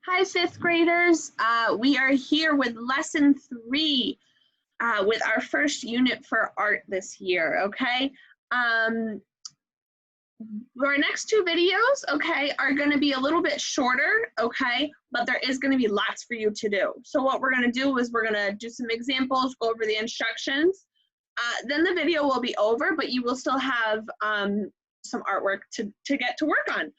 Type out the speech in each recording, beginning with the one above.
Hi, fifth graders. We are here with lesson 3 with our first unit for art this year, okay? Our next 2 videos, okay, are going to be a little bit shorter, okay, but there is going to be lots for you to do. So what we're going to do is we're going to do some examples, go over the instructions. Then the video will be over, but you will still have some artwork to get to work on.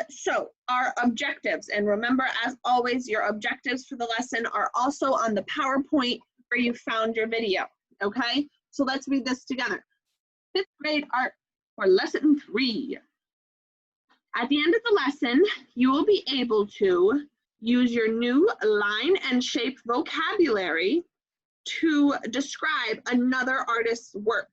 So our objectives, and remember, as always, your objectives for the lesson are also on the PowerPoint where you found your video, okay? So let's read this together. 5th grade art for lesson 3. At the end of the lesson, you will be able to use your new line and shape vocabulary to describe another artist's work,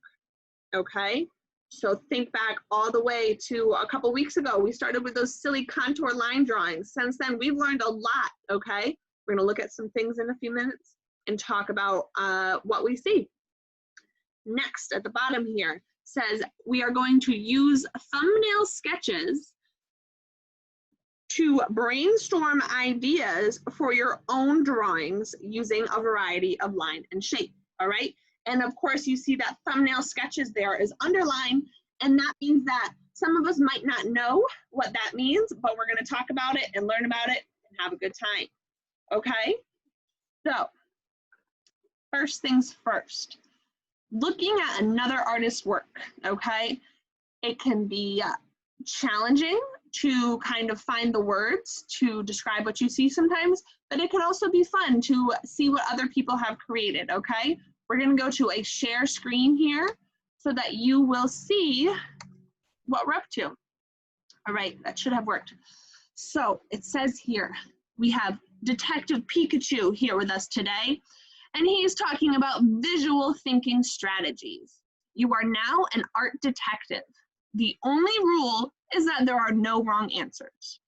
okay? So think back all the way to a couple weeks ago. We started with those silly contour line drawings. Since then, we've learned a lot, okay? We're gonna look at some things in a few minutes and talk about what we see. Next, at the bottom here, says we are going to use thumbnail sketches to brainstorm ideas for your own drawings using a variety of line and shape, all right? And of course, you see that thumbnail sketches there is underlined, and that means that some of us might not know what that means, but we're going to talk about it and learn about it and have a good time, okay? So, first things first, looking at another artist's work, okay? It can be challenging to kind of find the words to describe what you see sometimes, but it can also be fun to see what other people have created, okay? We're going to go to a share screen here so that you will see what we're up to. All right, that should have worked. So it says here, we have Detective Pikachu here with us today, and he's talking about visual thinking strategies. You are now an art detective. The only rule is that there are no wrong answers.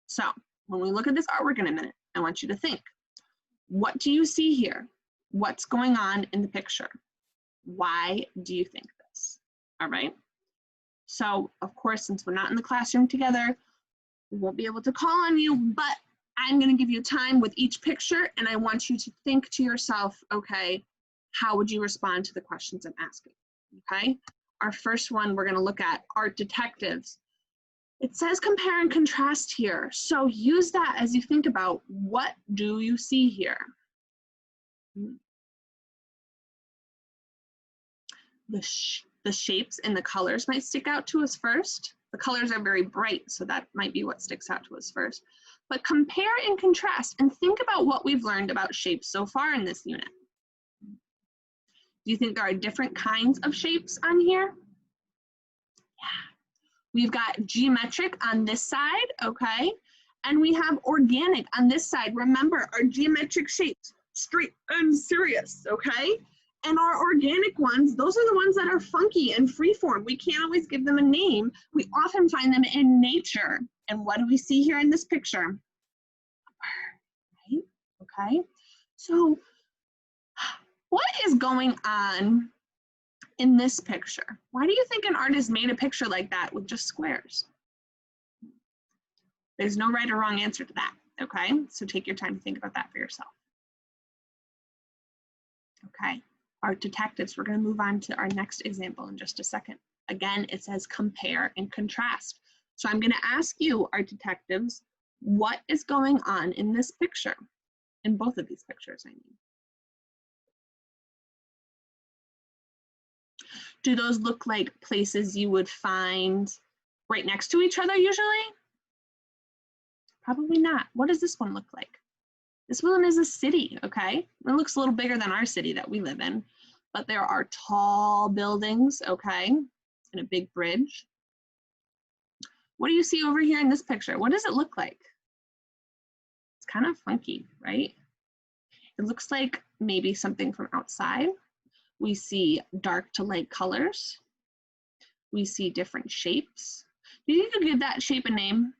So when we look at this artwork in a minute, I want you to think, what do you see here? What's going on in the picture? Why do you think this? All right. So, of course, since we're not in the classroom together, we won't be able to call on you, but I'm going to give you time with each picture, and I want you to think to yourself, okay, how would you respond to the questions I'm asking? Okay. Our first one, we're going to look at art detectives. It says compare and contrast here. So use that as you think about what do you see here? The shapes and the colors might stick out to us first. The colors are very bright, so that might be what sticks out to us first. But compare and contrast and think about what we've learned about shapes so far in this unit. Do you think there are different kinds of shapes on here? Yeah. We've got geometric on this side, okay? And we have organic on this side. Remember, our geometric shapes, straight and serious, okay? And our organic ones, those are the ones that are funky and freeform. We can't always give them a name. We often find them in nature. And what do we see here in this picture? Right? Okay. So what is going on in this picture? Why do you think an artist made a picture like that with just squares? There's no right or wrong answer to that, okay? So take your time to think about that for yourself. Okay, art detectives, we're gonna move on to our next example in just a second. Again, it says compare and contrast. So I'm gonna ask you, art detectives, what is going on in this picture? In both of these pictures, I mean. Do those look like places you would find right next to each other usually? Probably not. What does this one look like? This one is a city, okay? It looks a little bigger than our city that we live in, but there are tall buildings, okay, and a big bridge. What do you see over here in this picture? What does it look like? It's kind of funky, right? It looks like maybe something from outside. We see dark to light colors. We see different shapes. Do you think you could give that shape a name?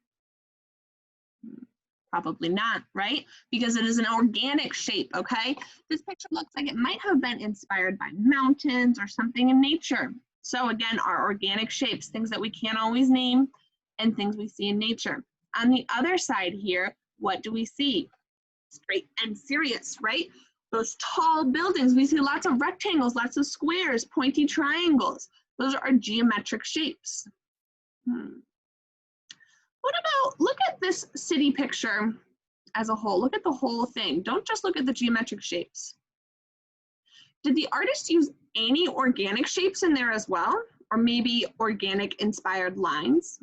Probably not, right? Because it is an organic shape, okay? This picture looks like it might have been inspired by mountains or something in nature. So again, our organic shapes, things that we can't always name and things we see in nature. On the other side here, what do we see? Straight and serious, right? Those tall buildings, we see lots of rectangles, lots of squares, pointy triangles. Those are geometric shapes. What about, look at this city picture as a whole. Look at the whole thing. Don't just look at the geometric shapes. Did the artist use any organic shapes in there as well? Or maybe organic inspired lines?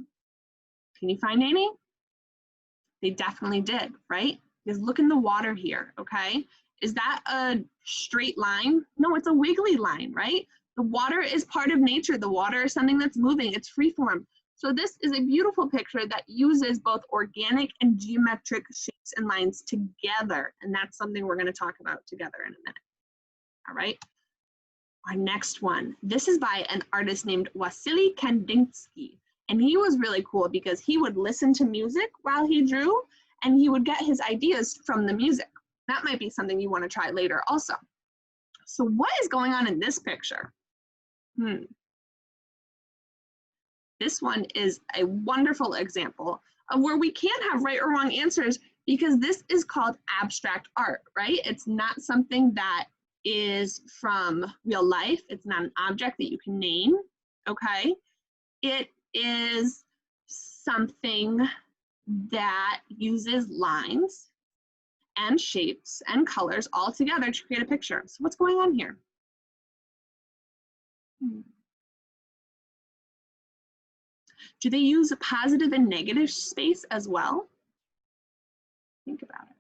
Can you find any? They definitely did, right? Because look in the water here, okay? Is that a straight line? No, it's a wiggly line, right? The water is part of nature. The water is something that's moving. It's freeform. So this is a beautiful picture that uses both organic and geometric shapes and lines together. And that's something we're going to talk about together in a minute. All right. Our next one. This is by an artist named Wasily Kandinsky. And he was really cool because he would listen to music while he drew, and he would get his ideas from the music. That might be something you want to try later also. So what is going on in this picture? This one is a wonderful example of where we can't have right or wrong answers because this is called abstract art, right? It's not something that is from real life. It's not an object that you can name, okay? It is something that uses lines and shapes and colors all together to create a picture. So what's going on here? Do they use a positive and negative space as well? Think about it.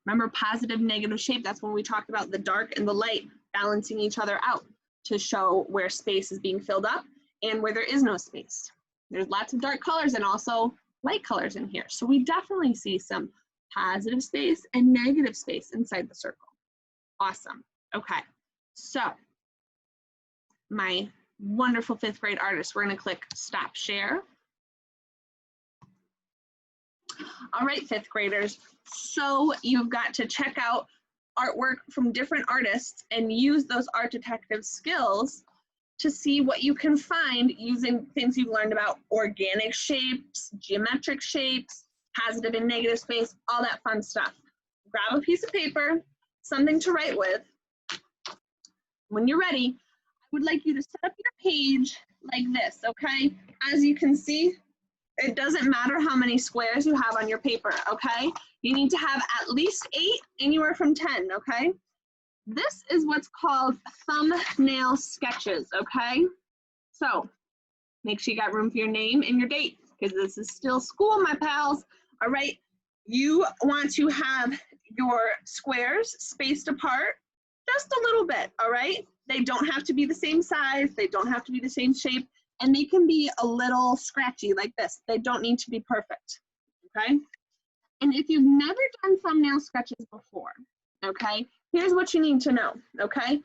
Remember positive, negative shape, that's when we talked about the dark and the light balancing each other out to show where space is being filled up and where there is no space. There's lots of dark colors and also light colors in here. So we definitely see some positive space and negative space inside the circle. Awesome. Okay. So my wonderful 5th grade artist, we're going to click stop share. All right, 5th graders. So you've got to check out artwork from different artists and use those art detective skills to see what you can find using things you've learned about organic shapes, geometric shapes, positive and negative space, all that fun stuff. Grab a piece of paper, something to write with. When you're ready, I would like you to set up your page like this, okay? As you can see, it doesn't matter how many squares you have on your paper, okay? You need to have at least 8, anywhere from 10, okay? This is what's called thumbnail sketches, okay? So make sure you got room for your name and your date because this is still school, my pals. All right, you want to have your squares spaced apart just a little bit, all right? They don't have to be the same size. They don't have to be the same shape. And they can be a little scratchy like this. They don't need to be perfect, okay? And if you've never done thumbnail sketches before, okay, here's what you need to know, okay?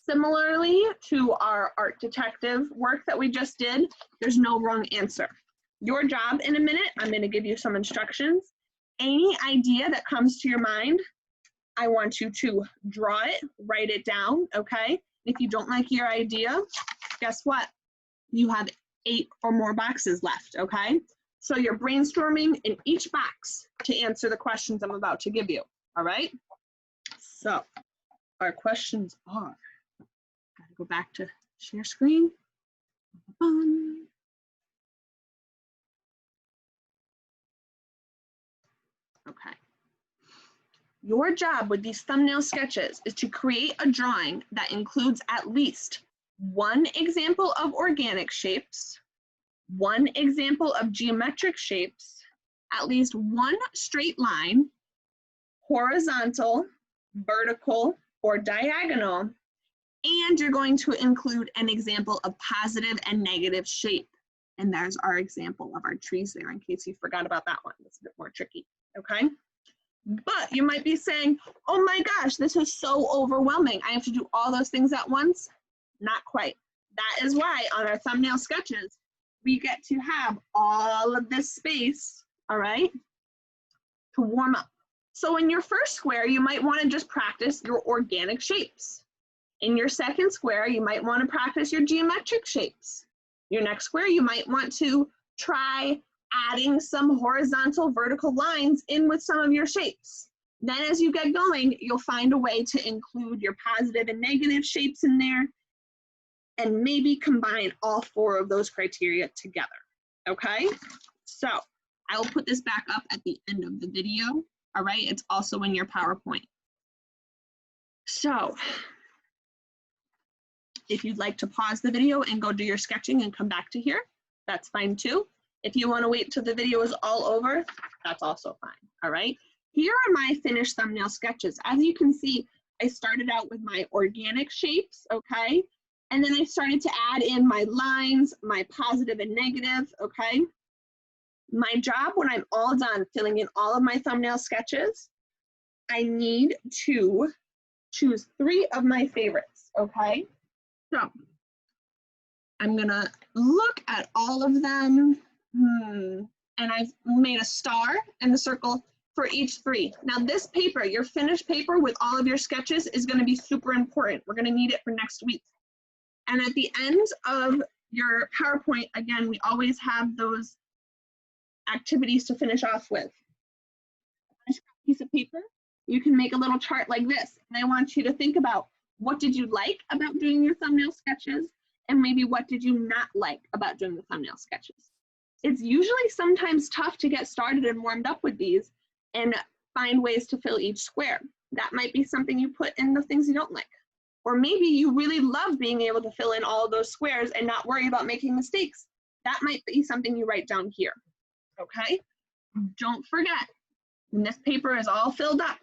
Similarly to our art detective work that we just did, there's no wrong answer. Your job in a minute, I'm going to give you some instructions. Any idea that comes to your mind, I want you to draw it, write it down, okay? If you don't like your idea, guess what? You have 8 or more boxes left, okay? So you're brainstorming in each box to answer the questions I'm about to give you, all right? So our questions are, gotta go back to share screen. Okay. Your job with these thumbnail sketches is to create a drawing that includes at least 1 example of organic shapes, 1 example of geometric shapes, at least 1 straight line, horizontal, vertical, or diagonal, and you're going to include an example of positive and negative shape. And there's our example of our trees there in case you forgot about that one. It's a bit more tricky, okay? But you might be saying, oh my gosh, this is so overwhelming. I have to do all those things at once. Not quite. That is why on our thumbnail sketches, we get to have all of this space, all right, to warm up. So in your first square, you might want to just practice your organic shapes. In your second square, you might want to practice your geometric shapes. Your next square, you might want to try adding some horizontal vertical lines in with some of your shapes. Then as you get going, you'll find a way to include your positive and negative shapes in there and maybe combine all 4 of those criteria together, okay? So I will put this back up at the end of the video, all right? It's also in your PowerPoint. So if you'd like to pause the video and go do your sketching and come back to here, that's fine too. If you want to wait till the video is all over, that's also fine, all right? Here are my finished thumbnail sketches. As you can see, I started out with my organic shapes, okay? And then I started to add in my lines, my positive and negative, okay? My job when I'm all done filling in all of my thumbnail sketches, I need to choose 3 of my favorites, okay? So I'm gonna look at all of them, and I've made a star and a circle for each 3. Now this paper, your finished paper with all of your sketches is gonna be super important. We're gonna need it for next week. And at the end of your PowerPoint, again, we always have those activities to finish off with. On a piece of paper, you can make a little chart like this. And I want you to think about, what did you like about doing your thumbnail sketches? And maybe what did you not like about doing the thumbnail sketches? It's usually sometimes tough to get started and warmed up with these and find ways to fill each square. That might be something you put in the things you don't like. Or maybe you really love being able to fill in all of those squares and not worry about making mistakes. That might be something you write down here, okay? Don't forget, when this paper is all filled up,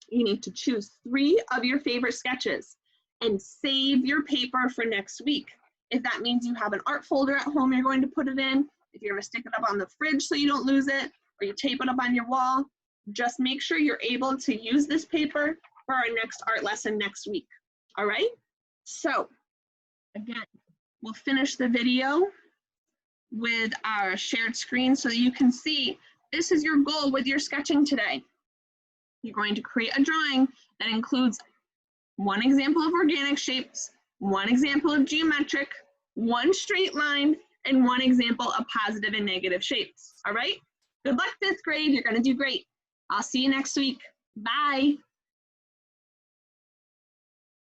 you need to choose 3 of your favorite sketches and save your paper for next week. If that means you have an art folder at home you're going to put it in, if you're gonna stick it up on the fridge so you don't lose it, or you tape it up on your wall, just make sure you're able to use this paper for our next art lesson next week, all right? So, again, we'll finish the video with our shared screen so that you can see this is your goal with your sketching today. You're going to create a drawing that includes 1 example of organic shapes, 1 example of geometric, 1 straight line, and 1 example of positive and negative shapes, all right? Good luck, 5th grade, you're gonna do great. I'll see you next week, bye.